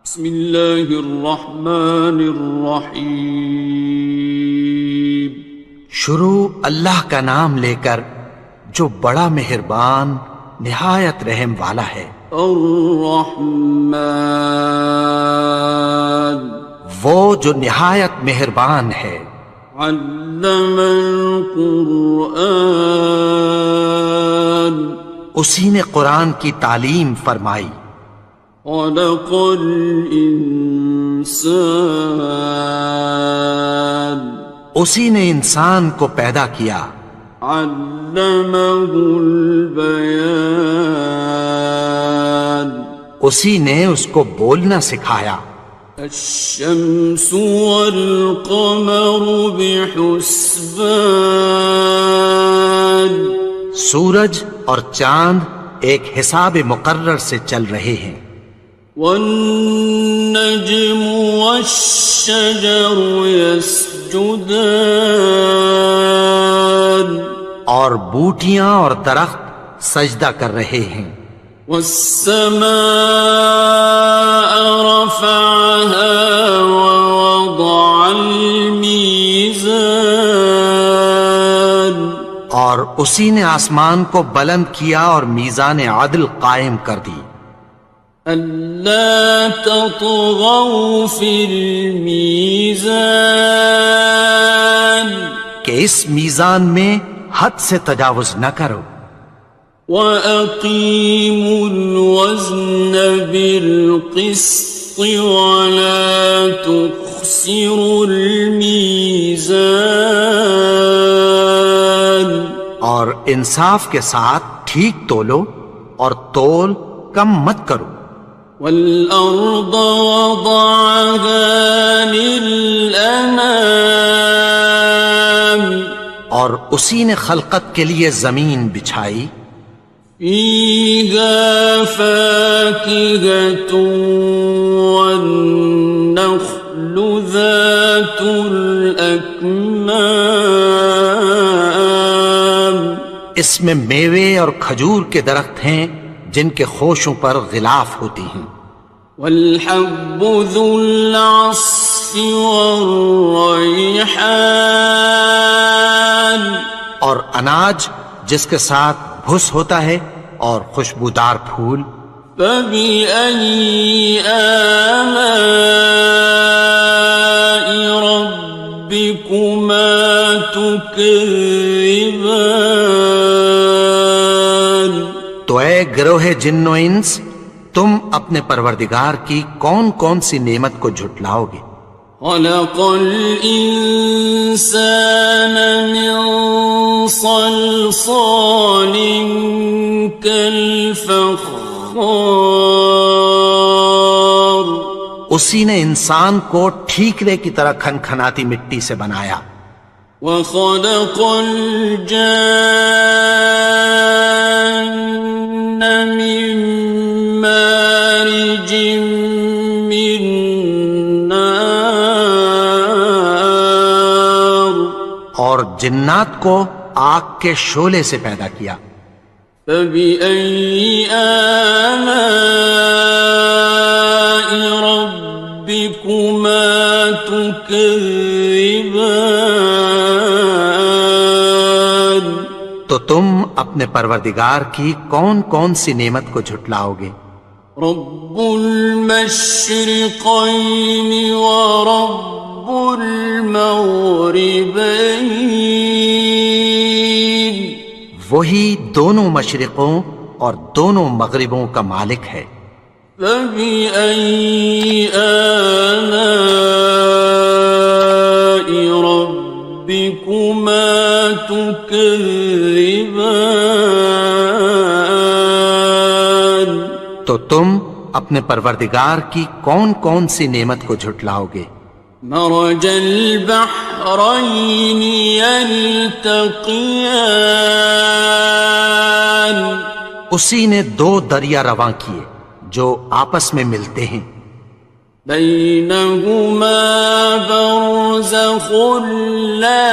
بسم اللہ الرحمن الرحیم۔ شروع اللہ کا نام لے کر جو بڑا مہربان نہایت رحم والا ہے۔ الرحمن، وہ جو نہایت مہربان ہے۔ علم القرآن، اسی نے قرآن کی تعلیم فرمائی۔ خلق الانسان، اسی نے انسان کو پیدا کیا۔ علمہ البیان، اسی نے اس کو بولنا سکھایا۔ الشمس والقمر بحسبان، سورج اور چاند ایک حساب مقرر سے چل رہے ہیں۔ والنجم والشجر يسجدان، اور بوٹیاں اور درخت سجدہ کر رہے ہیں۔ والسماء رفعها ووضع الميزان، اور اسی نے آسمان کو بلند کیا اور میزان عدل قائم کر دی۔ ألا تطغوا في الميزان، کہ اس میزان میں حد سے تجاوز نہ کرو۔ وَأَقِيمُوا الْوَزْنَ بِالْقِسْطِ وَلَا تُخْسِرُوا الْمِيزَانَ، اور انصاف کے ساتھ ٹھیک تولو اور تول کم مت کرو۔ وَالْأَرْضَ وَضَعَهَا لِلْأَنَامِ، اور اسی نے خلقت کے لیے زمین بچھائی۔ فِيهَا فَاكِهَةٌ وَالنَّخْلُ ذَاتُ الْأَكْمَامِ، اس میں میوے اور کھجور کے درخت ہیں جن کے خوشوں پر غلاف ہوتی ہیں۔ وَالْحَبُّ ذُو الْعَصْفِ وَالرَّيْحَانِ، اور اناج جس کے ساتھ بھس ہوتا ہے اور خوشبودار پھول۔ فَبِأَيِّ آلَاءِ رَبِّكُمَا تُكَذِّبَانِ، تو اے گروہ جن و انس، تم اپنے پروردگار کی کون کون سی نعمت کو جھٹلاؤ گے؟ خَلَقَ الْإِنسَانَ مِنْ صَلْصَالٍ كَالْفَخَّارِ، اسی نے انسان کو ٹھیکرے کی طرح کھنکھناتی مٹی سے بنایا۔ وَخَلَقَ الْجَانَّ مِن مَّارِجٍ مِّن نَّارٍ، اور جنات کو آگ کے شعلے سے پیدا کیا۔ فَبِأَيِّ آلَاءِ رَبِّكُمَا تُكَذِّبَانِ، تو تم اپنے پروردگار کی کون کون سی نعمت کو جھٹلاؤ گے؟ رب المشرقین ورب المغربین، وہی دونوں مشرقوں اور دونوں مغربوں کا مالک ہے۔ فَبِأَيِّ آلَاءِ رَبِّكُمَا تُكَذِّبَانِ، تو تم اپنے پروردگار کی کون کون سی نعمت کو جھٹلاؤ گے؟ مرج البحرین یلتقیان، اسی نے دو دریا رواں کیے جو آپس میں ملتے ہیں۔ بینہما برزخ لا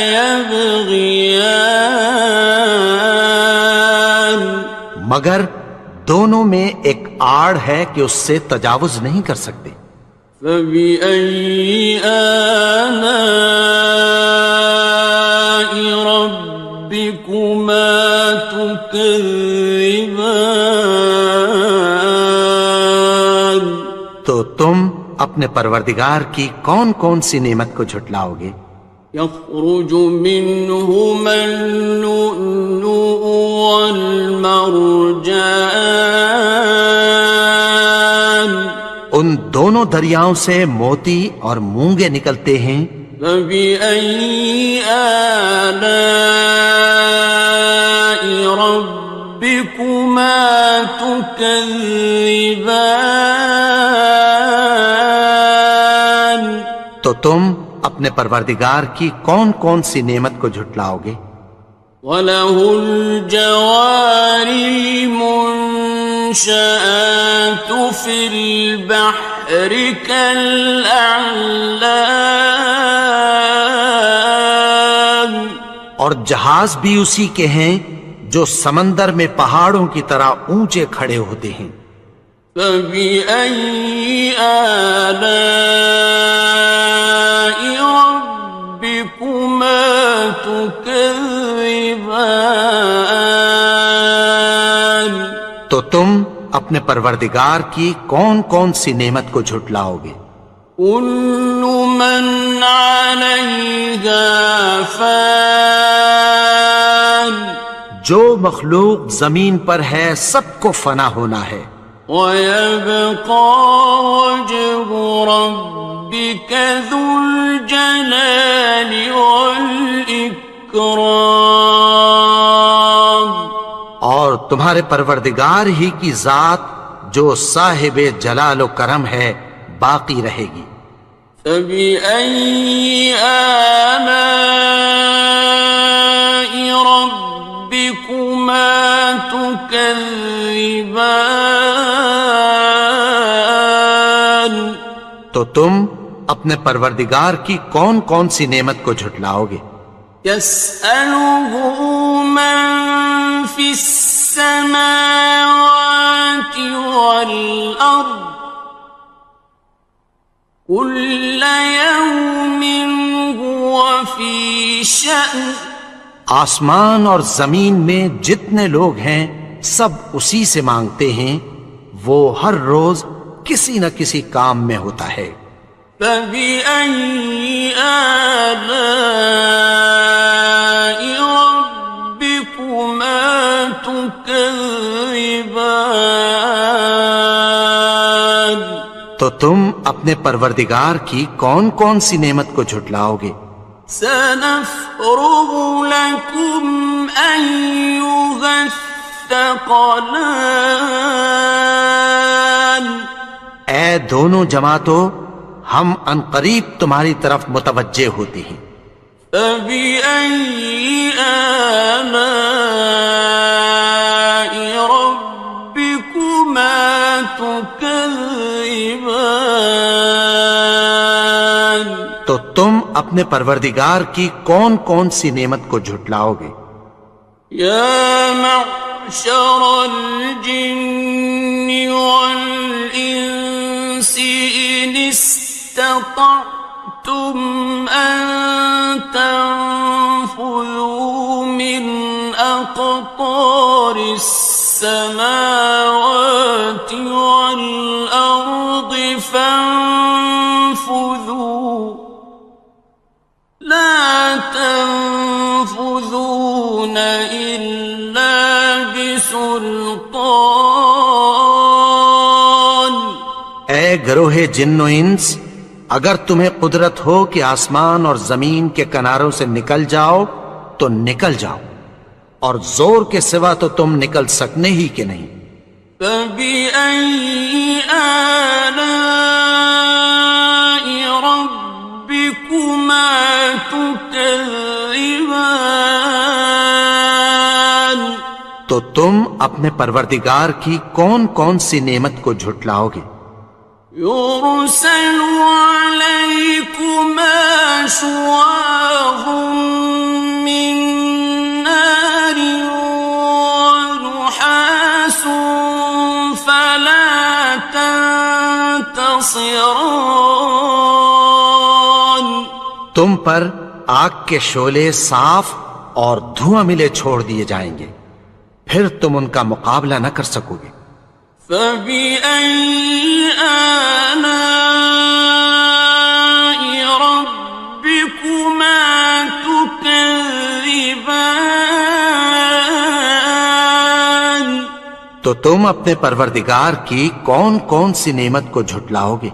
یبغیان، مگر دونوں میں ایک آڑ ہے کہ اس سے تجاوز نہیں کر سکتے۔ فبأي آلاء ربكما تكذبان؟ تو تم اپنے پروردگار کی کون کون سی نعمت کو جھٹلاؤ گے؟ يخرج منهما اللؤلؤ والمرجان ان دونوں دریاؤں سے موتی اور مونگے نکلتے ہیں۔ فبأي آلاء ربكما تكذبان؟ تو تم اپنے پروردگار کی کون کون سی نعمت کو جھٹلاؤ گے؟ وَلَهُ الْجَوَارِ الْمُنشَآتُ فِي الْبَحْرِ كَالْأَعْلَامِ، اور جہاز بھی اسی کے ہیں جو سمندر میں پہاڑوں کی طرح اونچے کھڑے ہوتے ہیں۔ فَبِأَيِّ آلَاءِ رَبِّكُمَا تُكَذِّبَانِ؟ تو تم اپنے پروردگار کی کون کون سی نعمت کو جھٹلاؤ گے؟ كُلُّ مَنْ عَلَيْهَا فَانٍ، جو مخلوق زمین پر ہے سب کو فنا ہونا ہے۔ وَيَبْقَى وَجْهُ رَبِّكَ ذُو الْجَلَالِ وَالْإِكْرَامِ، اور تمہارے پروردگار ہی کی ذات جو صاحب جلال و کرم ہے باقی رہے گی۔ فَبِأَيِّ آلَاءِ رَبِّكُمَا تُكَذِّبَانِ؟ تو تم اپنے پروردگار کی کون کون سی نعمت کو جھٹلاؤ گے؟ يَسْأَلُهُ مَن فِي السَّمَاوَاتِ وَالْأَرْضِ كُلَّ يَوْمٍ هُوَ فِي شَأْنٍ، آسمان اور زمین میں جتنے لوگ ہیں سب اسی سے مانگتے ہیں، وہ ہر روز کسی نہ کسی کام میں ہوتا ہے۔ فَبِأَيِّ آلَاءِ رَبِّكُمَا تُكَذِّبَانِ؟ تو تم اپنے پروردگار کی کون کون سی نعمت کو جھٹلاؤ گے؟ سَنَفْرُغُ لَكُمْ أَيُّهَ الثَّقَلَانِ؟ اے دونوں جماعتوں، ہم عنقریب تمہاری طرف متوجہ ہوتے ہیں۔ فَبِأَيِّ آلَاءِ رَبِّكُمَا تُكَذِّبَانِ؟ تو تم اپنے پروردگار کی کون کون سی نعمت کو جھٹلاؤ گے؟ يَا مَعْشَرَ الْجِنِّ وَالْإِنسِ إِنِ اسْتَطَعْتُمْ أَن تَنفُذُوا مِنْ أَقْطَارِ السَّمَاوَاتِ وَالْأَرْضِ فَانفُذُوا لَا تَنفُذُونَ إِلَّا بِسُلْطَانٍ۔ اے گروہ جن و انس، اگر تمہیں قدرت ہو کہ آسمان اور زمین کے کناروں سے نکل جاؤ تو نکل جاؤ، اور زور کے سوا تو تم نکل سکنے ہی کہ نہیں۔ فَبِأَيِّ آلَاءِ رَبِّكُمَا تُكَذِّبَانِ؟ تو تم اپنے پروردگار کی کون کون سی نعمت کو جھٹلاؤ گے؟ يُرْسَلُ عَلَيْكُمَا شُوَاظٌ مِّن نَّارٍ وَنُحَاسٌ فَلَا تنتصران. تم پر آگ کے شعلے صاف اور دھواں ملے چھوڑ دیے جائیں گے، پھر تم ان کا مقابلہ نہ کر سکو گے۔ فَبِأَيِّ آلَاءِ رَبِّكُمَا تُكَذِّبَانِ. تو تم اپنے پروردگار کی کون کون سی نعمت کو جھٹلاؤ گے؟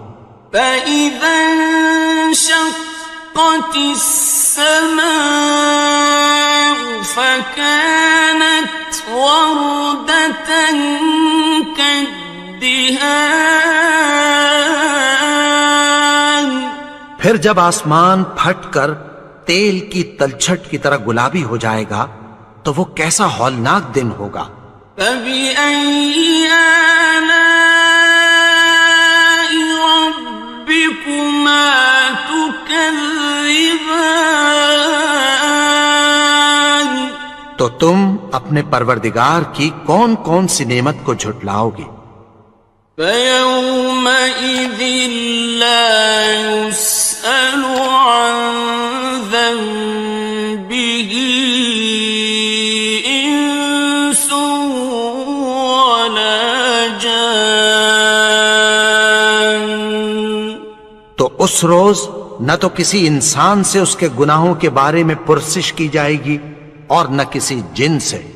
فَإِذَا انشَقَّتِ السَّمَاءُ فَكَانَتْ وَرْدَةً كَالدِّهَانِ. پھر جب آسمان پھٹ کر تیل کی تلچھٹ کی طرح گلابی ہو جائے گا تو وہ کیسا ہولناک دن ہوگا۔ فَبِأَيِّ آلَاءِ رَبِّكُمَا تُكَذِّبَانِ. تو تم اپنے پروردگار کی کون کون سی نعمت کو جھٹلاؤ گے؟ فَيَوْمَئِذٍ لَا يُسْأَلُ عَنْ ذَنبِهِ إِنسٌ وَلَا جَانٌ. تو اس روز نہ تو کسی انسان سے اس کے گناہوں کے بارے میں پرسش کی جائے گی اور نہ کسی جن سے۔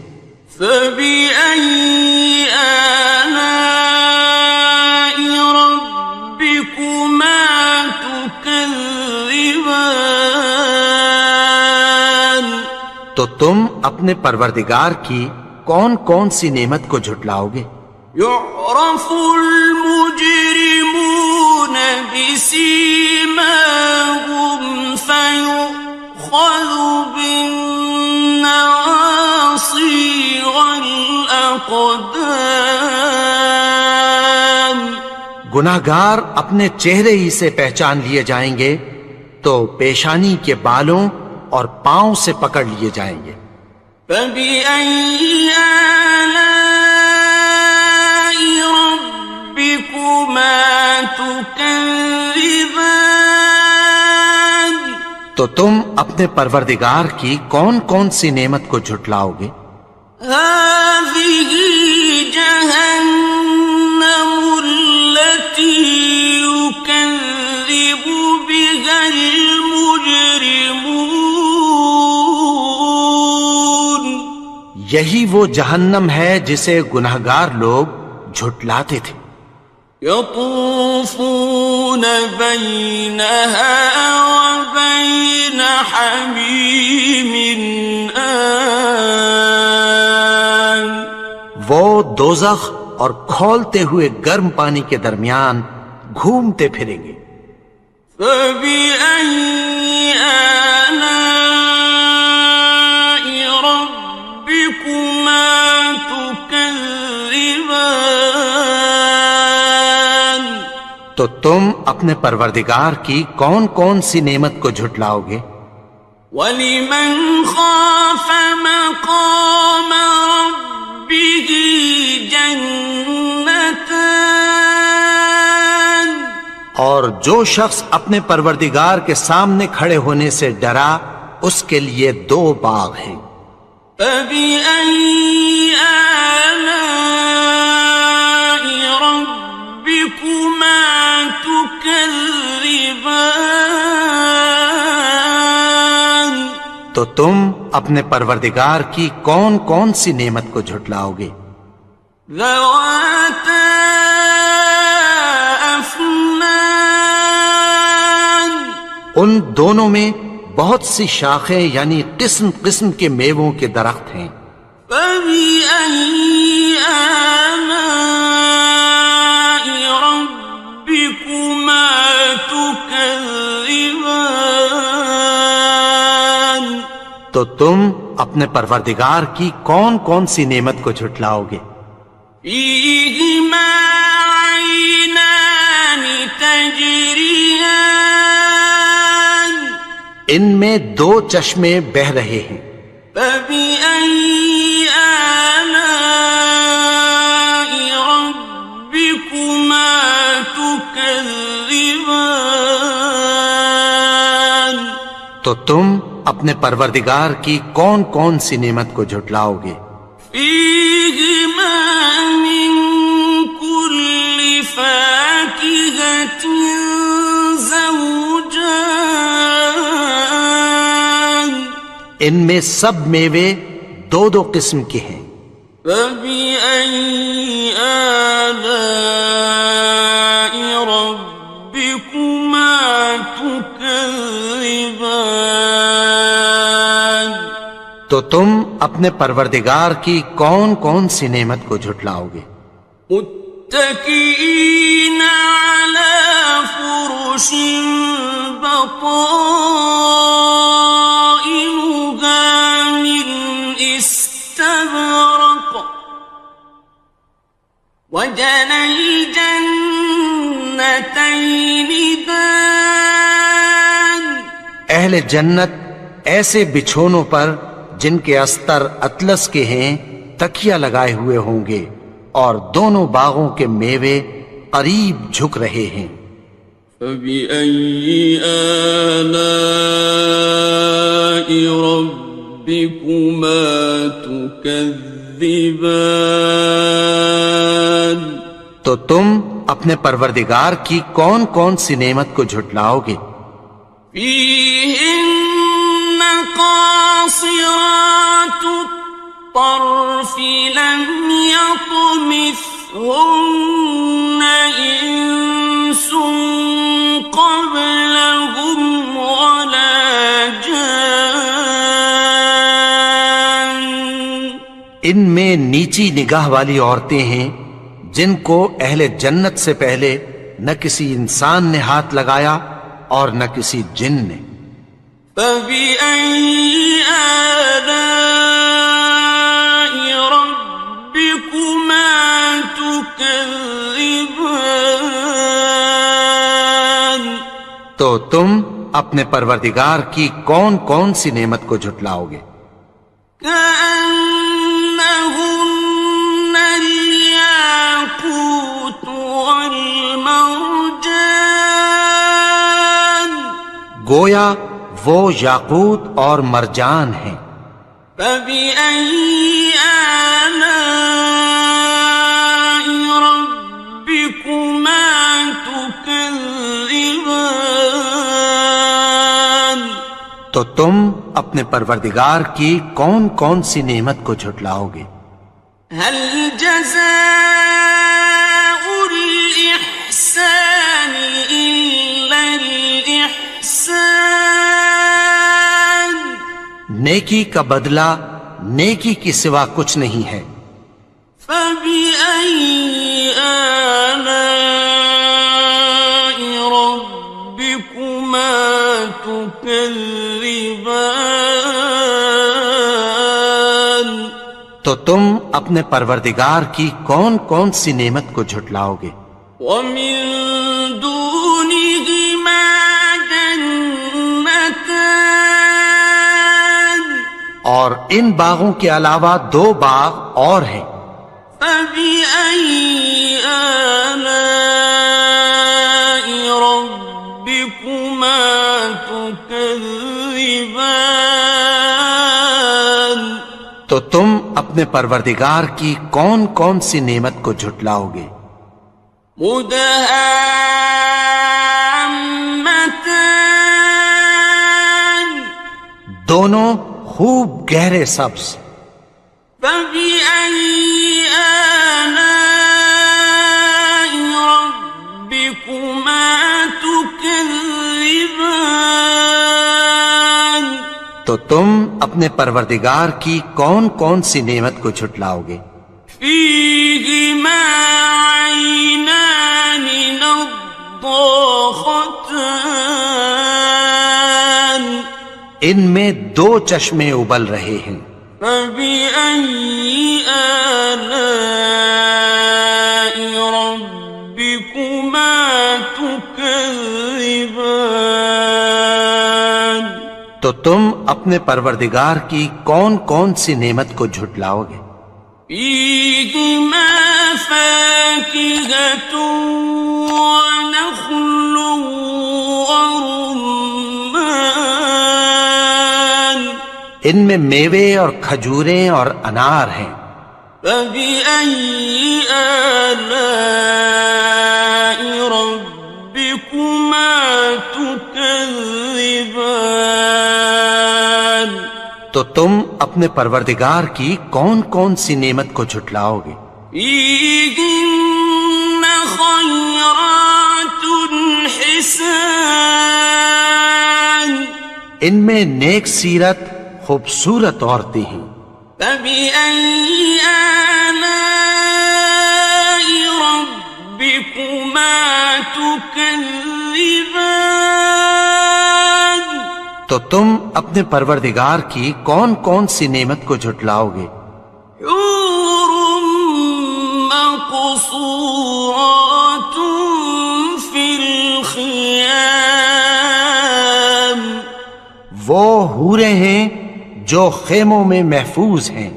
فَبِأَيِّ آلَاءِ رَبِّكُمَا تُكَذِّبَانِ. تو تم اپنے پروردگار کی کون کون سی نعمت کو جھٹلاؤ گے؟ يُعْرَفُ الْمُجْرِمُونَ بِسِيمَاهُمْ فَيُؤْخَذُ بِالنَّوَاصِي وَالْأَقْدَامِ. گناہگار اپنے چہرے ہی سے پہچان لیے جائیں گے تو پیشانی کے بالوں اور پاؤں سے پکڑ لیے جائیں گے۔ فَبِأَيِّ آلَاءِ رَبِّكُمَا تُكَذِّبَانِ. تو تم اپنے پروردگار کی کون کون سی نعمت کو جھٹلاؤ گے؟ هَٰذِهِ جَهَنَّمُ الَّتِي يُكَذِّبُ بِهَا الْمُجْرِمُونَ. یہی وہ جہنم ہے جسے گناہگار لوگ جھٹلاتے تھے۔ يَطُوفُونَ بَيْنَهَا وَبَيْنَ حَمِيمٍ آنٍ. وہ دوزخ اور کھولتے ہوئے گرم پانی کے درمیان گھومتے پھریں گے۔ فَبِأَيِّ آلَاءِ رَبِّكُمَا تُكَذِّبَانِ. تو تم اپنے پروردگار کی کون کون سی نعمت کو جھٹلاؤ گے؟ وَلِمَنْ خَافَ مَقَامَ رَبِّهِ جَنَّتَانِ. اور جو شخص اپنے پروردگار کے سامنے کھڑے ہونے سے ڈرا اس کے لیے دو باغ ہیں۔ فَبِأَيِّ آلَاءِ رَبِّكُمَا تُكَذِّبَانِ. تو تم اپنے پروردگار کی کون کون سی نعمت کو جھٹلاؤ گے؟ ذَوَاتَا أَفْنَانٍ. ان دونوں میں بہت سی شاخیں یعنی قسم قسم کے میووں کے درخت ہیں۔ فَبِأَيِّ آلَاءِ رَبِّكُمَا تُكَذِّبَانِ. تو تم اپنے پروردگار کی کون کون سی نعمت کو جھٹلاؤ گے؟ فِيهِمَا عَيْنَانِ تَجْرِيَانِ. ان میں دو چشمے بہہ رہے ہیں۔ فَبِأَيِّ آلَاءِ رَبِّكُمَا تُكَذِّبَانِ. تكذبان تو تم اپنے پروردگار کی کون کون سی نعمت کو جھٹلاؤ گے؟ فيهما من كل فاكهة زوجان ان میں سب میوے دو دو قسم کے ہیں۔ فبأي آلاء ربكما تكذبان تو تم اپنے پروردگار کی کون کون سی نعمت کو جھٹلاؤ گے؟ متكئين على فرش بطائنها من استبرق وجنى الجنتين دان اہل جنت ایسے بچھونوں پر جن کے استر اطلس کے ہیں تکیہ لگائے ہوئے ہوں گے، اور دونوں باغوں کے میوے قریب جھک رہے ہیں۔ فبأي آلاء ربكما تكذبان تو تم اپنے پروردگار کی کون کون سی نعمت کو جھٹلاؤ گے؟ فيهن قاصرات الطرف لم يطمثهن إنس قبلهم ولا جان ان میں نیچی نگاہ والی عورتیں ہیں جن کو اہل جنت سے پہلے نہ کسی انسان نے ہاتھ لگایا اور نہ کسی جن نے۔ فبأي آلاء ربكما تكذبان تو تم اپنے پروردگار کی کون کون سی نعمت کو جھٹلاؤ گے؟ كأنهن الياقوت والمرجان گویا وہ یاقوت اور مرجان ہیں۔ فبأي آلاء ربكما تكذبان تو تم اپنے پروردگار کی کون کون سی نعمت کو جھٹلاؤ گے؟ هل جزاء الإحسان إلا الإحسان نیکی کا بدلہ نیکی کی سوا کچھ نہیں ہے۔ فبأي آلاء ربكما تكذبان تو تم اپنے پروردگار کی کون کون سی نعمت کو جھٹلاؤ گے؟ ومن دونهما جنتان اور ان باغوں کے علاوہ دو باغ اور ہیں۔ فبأي آلاء ربكما تكذبان تو تم اپنے پروردگار کی کون کون سی نعمت کو جھٹلاؤ گے؟ مدهامتان دونوں خوب گہرے سبز۔ فبأي آلاء ربكما تكذبان تو تم اپنے پروردگار کی کون کون سی نعمت کو جھٹلاؤ گے؟ فيهما عينان نضاختان ان میں دو چشمے ابل رہے ہیں۔ فبأي آلاء ربكما تكذبان تو تم اپنے پروردگار کی کون کون سی نعمت کو جھٹلاؤ گے؟ فيهما فاكهة ونخل ورمان ان میں میوے اور کھجوریں اور انار ہیں. فبأي آلاء ربكما تكذبان تو تم اپنے پروردگار کی کون کون سی نعمت کو جھٹلاؤ گے؟ فيهن خيرات حسان ان میں نیک سیرت خوبصورت عورتیں ہیں. فبأي آلاء ربكما تكذبان تو تم اپنے پروردگار کی کون کون سی نعمت کو جھٹلاؤ گے؟ حور مقصورات في الخيام وہ حوریں ہیں جو خیموں میں محفوظ ہیں.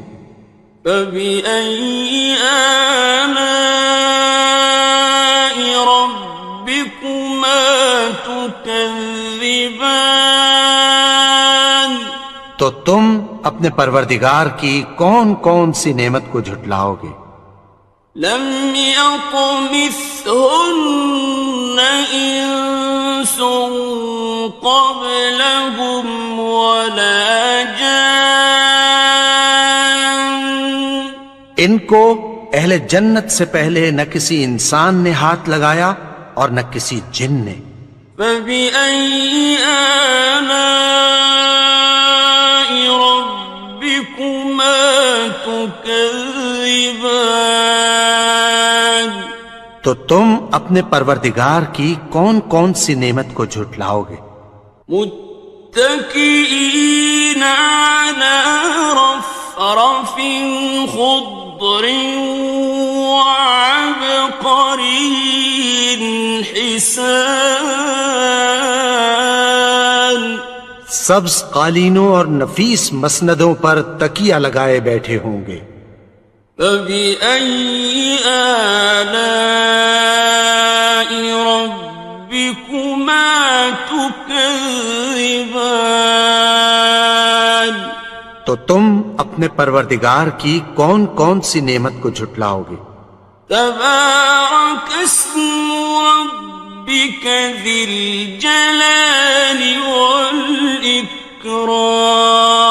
فبأي آلاء ربكما تكذبان تو تم اپنے پروردگار کی کون کون سی نعمت کو جھٹلاؤ گے؟ لم يطمثهن إنس قبلهم ولا جان ان کو اہل جنت سے پہلے نہ کسی انسان نے ہاتھ لگایا اور نہ کسی جن نے. فبأي آلاء ربكما تكذبان تو تم اپنے پروردگار کی کون کون سی نعمت کو جھٹلاؤ گے؟ متكئين على رفرف خضر وعبقري حسان سبز قالینوں اور نفیس مسندوں پر تکیہ لگائے بیٹھے ہوں گے. فبأي آلاء ربكما تكذبان تو تم اپنے پروردگار کی کون کون سی نعمت کو جھٹلاؤ گے؟ تبارك اسم ربك ذي الجلال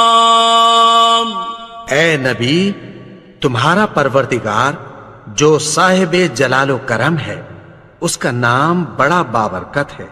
والإكرام اے نبی، تمہارا پروردگار جو صاحب جلال و کرم ہے، اس کا نام بڑا بابرکت ہے.